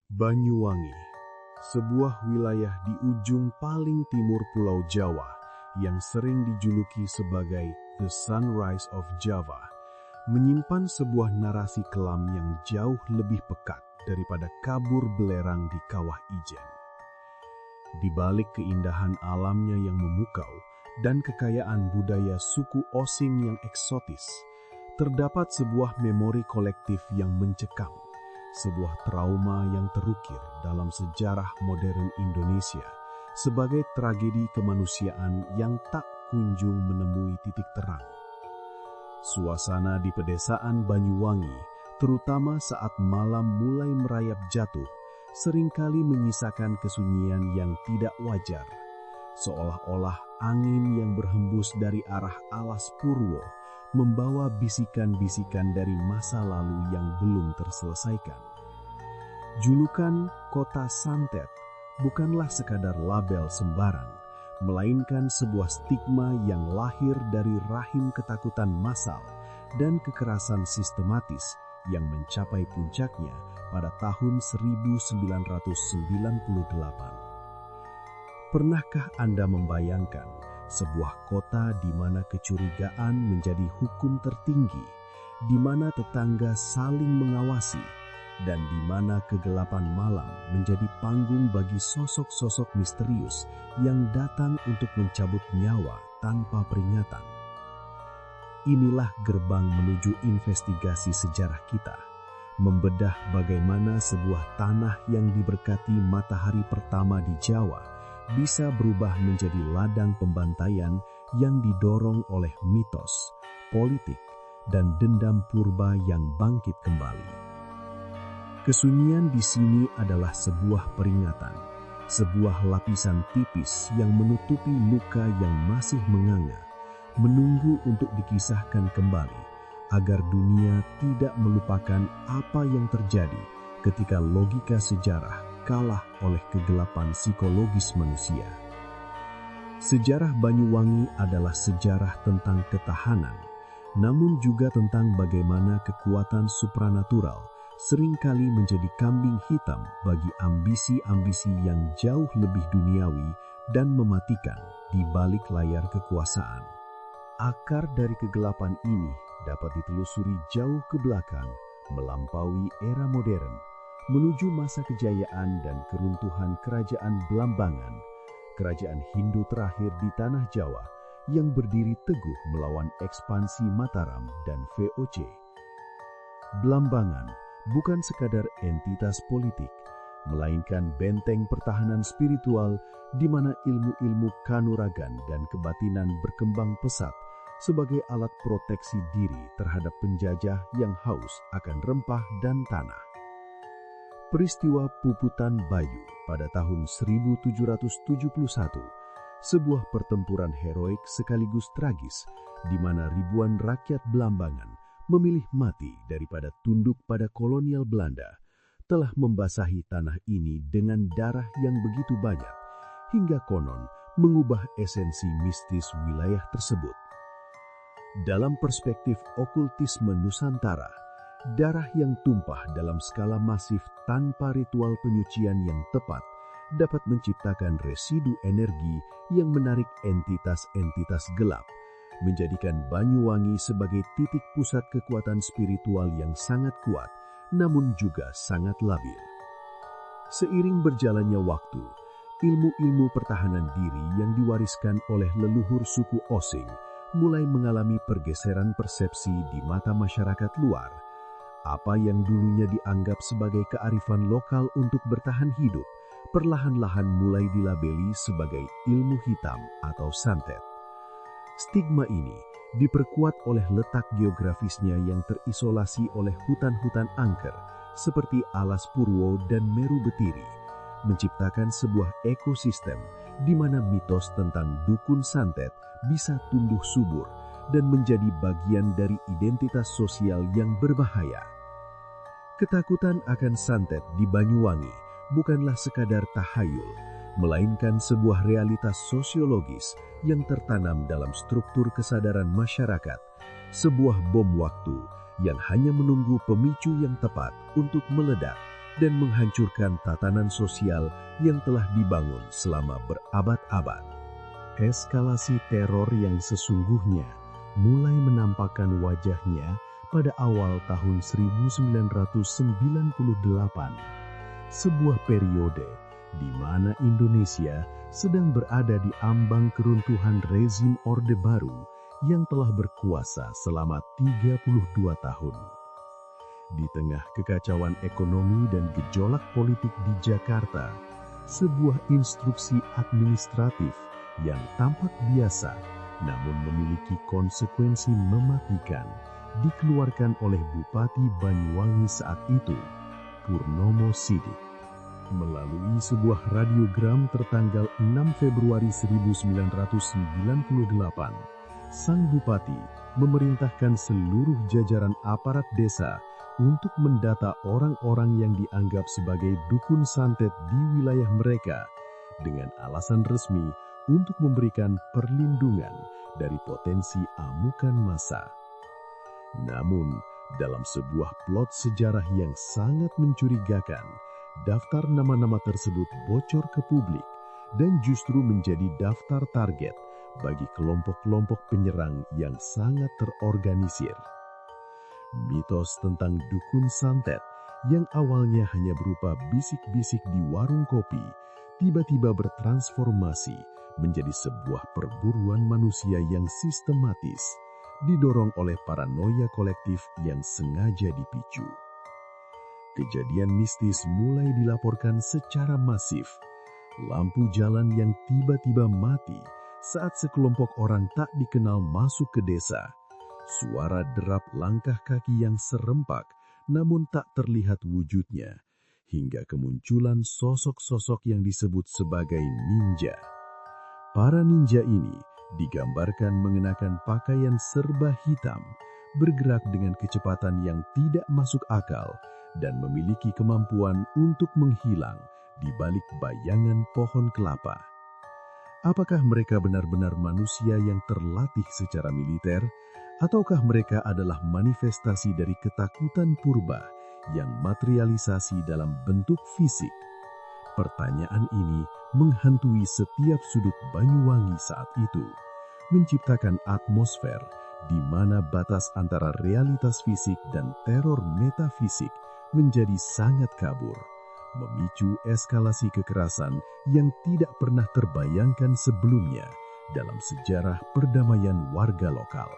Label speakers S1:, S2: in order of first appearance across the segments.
S1: Banyuwangi, sebuah wilayah di ujung paling timur Pulau Jawa yang sering dijuluki sebagai The Sunrise of Java, menyimpan sebuah narasi kelam yang jauh lebih pekat daripada kabur belerang di Kawah Ijen. Di balik keindahan alamnya yang memukau dan kekayaan budaya suku Osing yang eksotis, terdapat sebuah memori kolektif yang mencekam, sebuah trauma yang terukir dalam sejarah modern Indonesia sebagai tragedi kemanusiaan yang tak kunjung menemui titik terang. Suasana di pedesaan Banyuwangi, terutama saat malam mulai merayap jatuh, seringkali menyisakan kesunyian yang tidak wajar, seolah-olah angin yang berhembus dari arah alas Purwo membawa bisikan-bisikan dari masa lalu yang belum terselesaikan. Julukan Kota Santet bukanlah sekadar label sembarang, melainkan sebuah stigma yang lahir dari rahim ketakutan massal dan kekerasan sistematis yang mencapai puncaknya pada tahun 1998. Pernahkah Anda membayangkan sebuah kota di mana kecurigaan menjadi hukum tertinggi, di mana tetangga saling mengawasi, dan di mana kegelapan malam menjadi panggung bagi sosok-sosok misterius yang datang untuk mencabut nyawa tanpa peringatan? Inilah gerbang menuju investigasi sejarah kita, membedah bagaimana sebuah tanah yang diberkati matahari pertama di Jawa bisa berubah menjadi ladang pembantaian yang didorong oleh mitos, politik, dan dendam purba yang bangkit kembali. Kesunyian di sini adalah sebuah peringatan, sebuah lapisan tipis yang menutupi luka yang masih menganga, menunggu untuk dikisahkan kembali, agar dunia tidak melupakan apa yang terjadi ketika logika sejarah kalah oleh kegelapan psikologis manusia. Sejarah Banyuwangi adalah sejarah tentang ketahanan, namun juga tentang bagaimana kekuatan supranatural seringkali menjadi kambing hitam bagi ambisi-ambisi yang jauh lebih duniawi dan mematikan di balik layar kekuasaan. Akar dari kegelapan ini dapat ditelusuri jauh ke belakang, melampaui era modern, menuju masa kejayaan dan keruntuhan Kerajaan Blambangan, kerajaan Hindu terakhir di Tanah Jawa yang berdiri teguh melawan ekspansi Mataram dan VOC. Blambangan bukan sekadar entitas politik, melainkan benteng pertahanan spiritual di mana ilmu-ilmu kanuragan dan kebatinan berkembang pesat sebagai alat proteksi diri terhadap penjajah yang haus akan rempah dan tanah. Peristiwa Puputan Bayu pada tahun 1771, sebuah pertempuran heroik sekaligus tragis di mana ribuan rakyat Blambangan memilih mati daripada tunduk pada kolonial Belanda, telah membasahi tanah ini dengan darah yang begitu banyak, hingga konon mengubah esensi mistis wilayah tersebut. Dalam perspektif okultisme Nusantara, darah yang tumpah dalam skala masif tanpa ritual penyucian yang tepat dapat menciptakan residu energi yang menarik entitas-entitas gelap, menjadikan Banyuwangi sebagai titik pusat kekuatan spiritual yang sangat kuat, namun juga sangat labil. Seiring berjalannya waktu, ilmu-ilmu pertahanan diri yang diwariskan oleh leluhur suku Osing mulai mengalami pergeseran persepsi di mata masyarakat luar. Apa yang dulunya dianggap sebagai kearifan lokal untuk bertahan hidup, perlahan-lahan mulai dilabeli sebagai ilmu hitam atau santet. Stigma ini diperkuat oleh letak geografisnya yang terisolasi oleh hutan-hutan angker seperti Alas Purwo dan Meru Betiri, menciptakan sebuah ekosistem di mana mitos tentang dukun santet bisa tumbuh subur dan menjadi bagian dari identitas sosial yang berbahaya. Ketakutan akan santet di Banyuwangi bukanlah sekadar tahayul, melainkan sebuah realitas sosiologis yang tertanam dalam struktur kesadaran masyarakat, sebuah bom waktu yang hanya menunggu pemicu yang tepat untuk meledak dan menghancurkan tatanan sosial yang telah dibangun selama berabad-abad. Eskalasi teror yang sesungguhnya mulai menampakkan wajahnya pada awal tahun 1998, sebuah periode di mana Indonesia sedang berada di ambang keruntuhan rezim Orde Baru yang telah berkuasa selama 32 tahun. Di tengah kekacauan ekonomi dan gejolak politik di Jakarta, sebuah instruksi administratif yang tampak biasa namun memiliki konsekuensi mematikan dikeluarkan oleh Bupati Banyuwangi saat itu, Purnomo Sidik. Melalui sebuah radiogram tertanggal 6 Februari 1998, sang bupati memerintahkan seluruh jajaran aparat desa untuk mendata orang-orang yang dianggap sebagai dukun santet di wilayah mereka dengan alasan resmi untuk memberikan perlindungan dari potensi amukan massa. Namun, dalam sebuah plot sejarah yang sangat mencurigakan, daftar nama-nama tersebut bocor ke publik dan justru menjadi daftar target bagi kelompok-kelompok penyerang yang sangat terorganisir. Mitos tentang dukun santet yang awalnya hanya berupa bisik-bisik di warung kopi, tiba-tiba bertransformasi menjadi sebuah perburuan manusia yang sistematis, didorong oleh paranoia kolektif yang sengaja dipicu. Kejadian mistis mulai dilaporkan secara masif. Lampu jalan yang tiba-tiba mati saat sekelompok orang tak dikenal masuk ke desa. Suara derap langkah kaki yang serempak namun tak terlihat wujudnya. Hingga kemunculan sosok-sosok yang disebut sebagai ninja. Para ninja ini digambarkan mengenakan pakaian serba hitam, bergerak dengan kecepatan yang tidak masuk akal, dan memiliki kemampuan untuk menghilang di balik bayangan pohon kelapa. Apakah mereka benar-benar manusia yang terlatih secara militer, ataukah mereka adalah manifestasi dari ketakutan purba yang materialisasi dalam bentuk fisik? Pertanyaan ini menghantui setiap sudut Banyuwangi saat itu, menciptakan atmosfer di mana batas antara realitas fisik dan teror metafisik menjadi sangat kabur, memicu eskalasi kekerasan yang tidak pernah terbayangkan sebelumnya dalam sejarah perdamaian warga lokal.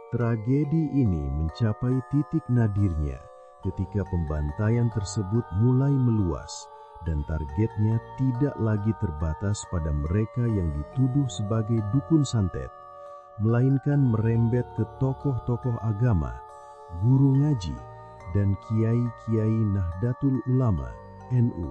S1: Tragedi ini mencapai titik nadirnya ketika pembantaian tersebut mulai meluas dan targetnya tidak lagi terbatas pada mereka yang dituduh sebagai dukun santet, melainkan merembet ke tokoh-tokoh agama, guru ngaji, dan kiai-kiai Nahdlatul Ulama NU.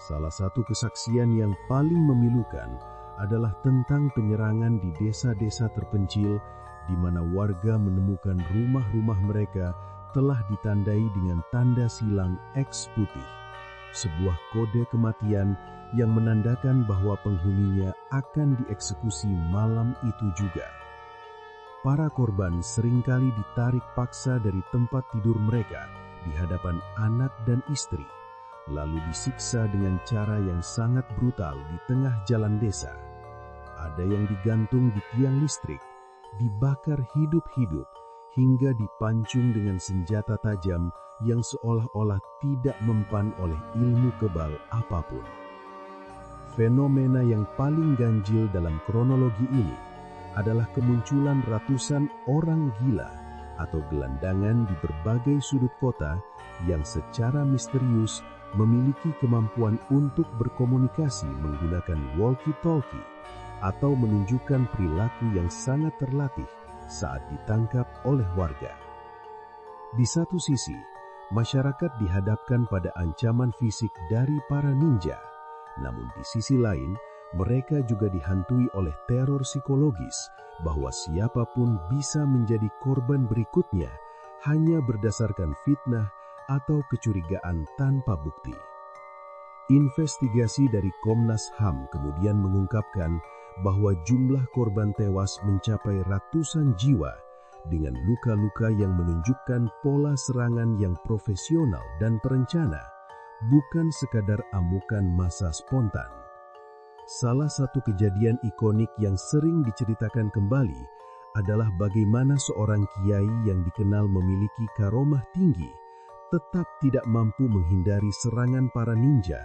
S1: Salah satu kesaksian yang paling memilukan adalah tentang penyerangan di desa-desa terpencil di mana warga menemukan rumah-rumah mereka telah ditandai dengan tanda silang X putih, sebuah kode kematian yang menandakan bahwa penghuninya akan dieksekusi malam itu juga. Para korban seringkali ditarik paksa dari tempat tidur mereka di hadapan anak dan istri, lalu disiksa dengan cara yang sangat brutal di tengah jalan desa. Ada yang digantung di tiang listrik, dibakar hidup-hidup, hingga dipancung dengan senjata tajam yang seolah-olah tidak mempan oleh ilmu kebal apapun. Fenomena yang paling ganjil dalam kronologi ini adalah kemunculan ratusan orang gila atau gelandangan di berbagai sudut kota yang secara misterius memiliki kemampuan untuk berkomunikasi menggunakan walkie-talkie atau menunjukkan perilaku yang sangat terlatih saat ditangkap oleh warga. Di satu sisi, masyarakat dihadapkan pada ancaman fisik dari para ninja, namun di sisi lain, mereka juga dihantui oleh teror psikologis bahwa siapapun bisa menjadi korban berikutnya hanya berdasarkan fitnah atau kecurigaan tanpa bukti. Investigasi dari Komnas HAM kemudian mengungkapkan bahwa jumlah korban tewas mencapai ratusan jiwa dengan luka-luka yang menunjukkan pola serangan yang profesional dan terencana, bukan sekadar amukan massa spontan. Salah satu kejadian ikonik yang sering diceritakan kembali adalah bagaimana seorang kiai yang dikenal memiliki karomah tinggi tetap tidak mampu menghindari serangan para ninja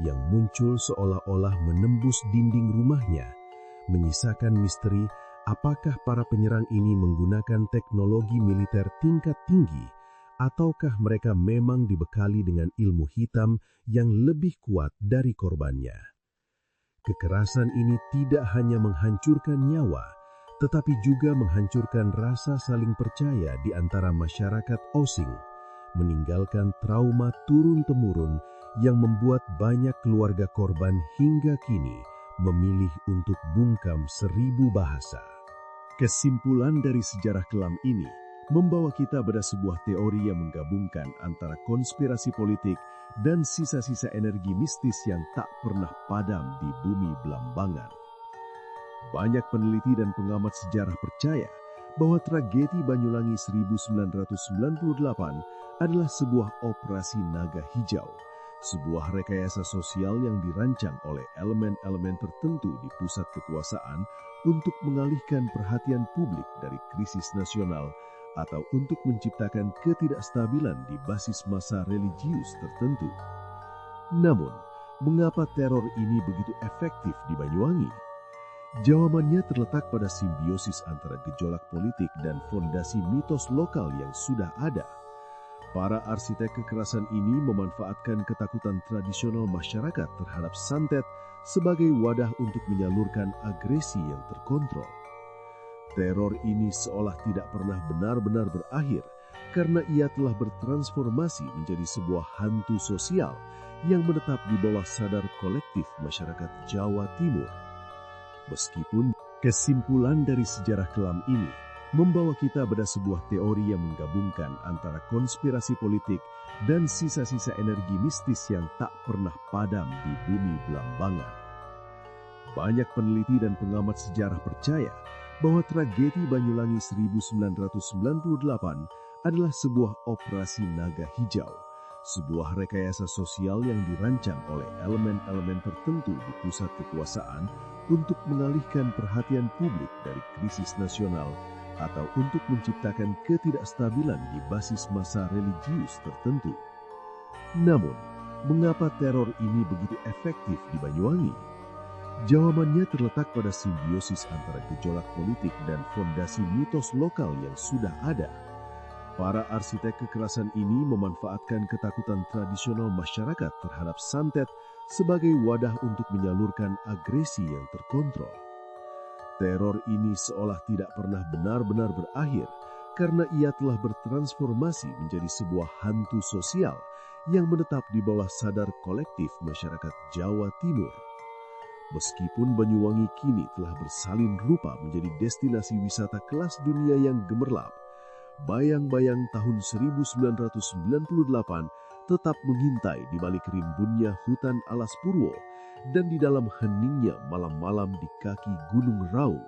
S1: yang muncul seolah-olah menembus dinding rumahnya, menyisakan misteri apakah para penyerang ini menggunakan teknologi militer tingkat tinggi ataukah mereka memang dibekali dengan ilmu hitam yang lebih kuat dari korbannya. Kekerasan ini tidak hanya menghancurkan nyawa, tetapi juga menghancurkan rasa saling percaya di antara masyarakat Osing, meninggalkan trauma turun-temurun yang membuat banyak keluarga korban hingga kini memilih untuk bungkam 1000 bahasa. Kesimpulan dari sejarah kelam ini membawa kita pada sebuah teori yang menggabungkan antara konspirasi politik dan sisa-sisa energi mistis yang tak pernah padam di bumi Belambangan. Banyak peneliti dan pengamat sejarah percaya bahwa tragedi Banyulangi 1998 adalah sebuah operasi naga hijau, sebuah rekayasa sosial yang dirancang oleh elemen-elemen tertentu di pusat kekuasaan untuk mengalihkan perhatian publik dari krisis nasional atau untuk menciptakan ketidakstabilan di basis massa religius tertentu. Namun, mengapa teror ini begitu efektif di Banyuwangi? Jawabannya terletak pada simbiosis antara gejolak politik dan fondasi mitos lokal yang sudah ada. Para arsitek kekerasan ini memanfaatkan ketakutan tradisional masyarakat terhadap santet sebagai wadah untuk menyalurkan agresi yang terkontrol. Teror ini seolah tidak pernah benar-benar berakhir karena ia telah bertransformasi menjadi sebuah hantu sosial yang menetap di bawah sadar kolektif masyarakat Jawa Timur. Meskipun kesimpulan dari sejarah kelam ini membawa kita pada sebuah teori yang menggabungkan antara konspirasi politik dan sisa-sisa energi mistis yang tak pernah padam di bumi Belambangan. Banyak peneliti dan pengamat sejarah percaya bahwa tragedi Banyulangi 1998 adalah sebuah operasi naga hijau, sebuah rekayasa sosial yang dirancang oleh elemen-elemen tertentu di pusat kekuasaan untuk mengalihkan perhatian publik dari krisis nasional atau untuk menciptakan ketidakstabilan di basis massa religius tertentu. Namun, mengapa teror ini begitu efektif di Banyuwangi? Jawabannya terletak pada simbiosis antara gejolak politik dan fondasi mitos lokal yang sudah ada. Para arsitek kekerasan ini memanfaatkan ketakutan tradisional masyarakat terhadap santet sebagai wadah untuk menyalurkan agresi yang terkontrol. Teror ini seolah tidak pernah benar-benar berakhir karena ia telah bertransformasi menjadi sebuah hantu sosial yang menetap di bawah sadar kolektif masyarakat Jawa Timur. Meskipun Banyuwangi kini telah bersalin rupa menjadi destinasi wisata kelas dunia yang gemerlap, bayang-bayang tahun 1998 tetap mengintai di balik rimbunnya hutan alas Purwo dan di dalam heningnya malam-malam di kaki Gunung Raung.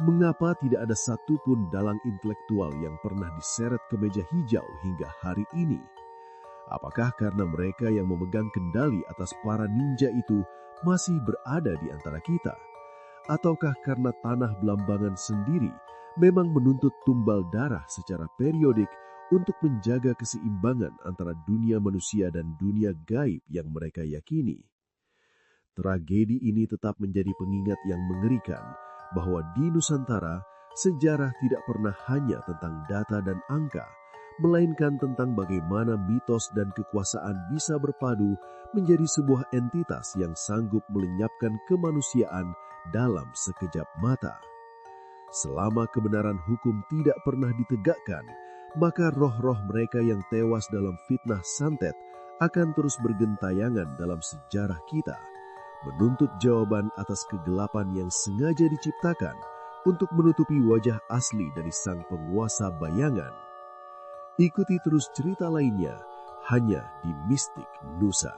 S1: Mengapa tidak ada satupun dalang intelektual yang pernah diseret ke meja hijau hingga hari ini? Apakah karena mereka yang memegang kendali atas para ninja itu masih berada di antara kita? Ataukah karena tanah Belambangan sendiri memang menuntut tumbal darah secara periodik untuk menjaga keseimbangan antara dunia manusia dan dunia gaib yang mereka yakini? Tragedi ini tetap menjadi pengingat yang mengerikan bahwa di Nusantara, sejarah tidak pernah hanya tentang data dan angka, melainkan tentang bagaimana mitos dan kekuasaan bisa berpadu menjadi sebuah entitas yang sanggup melenyapkan kemanusiaan dalam sekejap mata. Selama kebenaran hukum tidak pernah ditegakkan, maka roh-roh mereka yang tewas dalam fitnah santet akan terus bergentayangan dalam sejarah kita, menuntut jawaban atas kegelapan yang sengaja diciptakan untuk menutupi wajah asli dari sang penguasa bayangan. Ikuti terus cerita lainnya hanya di Mistik Nusa.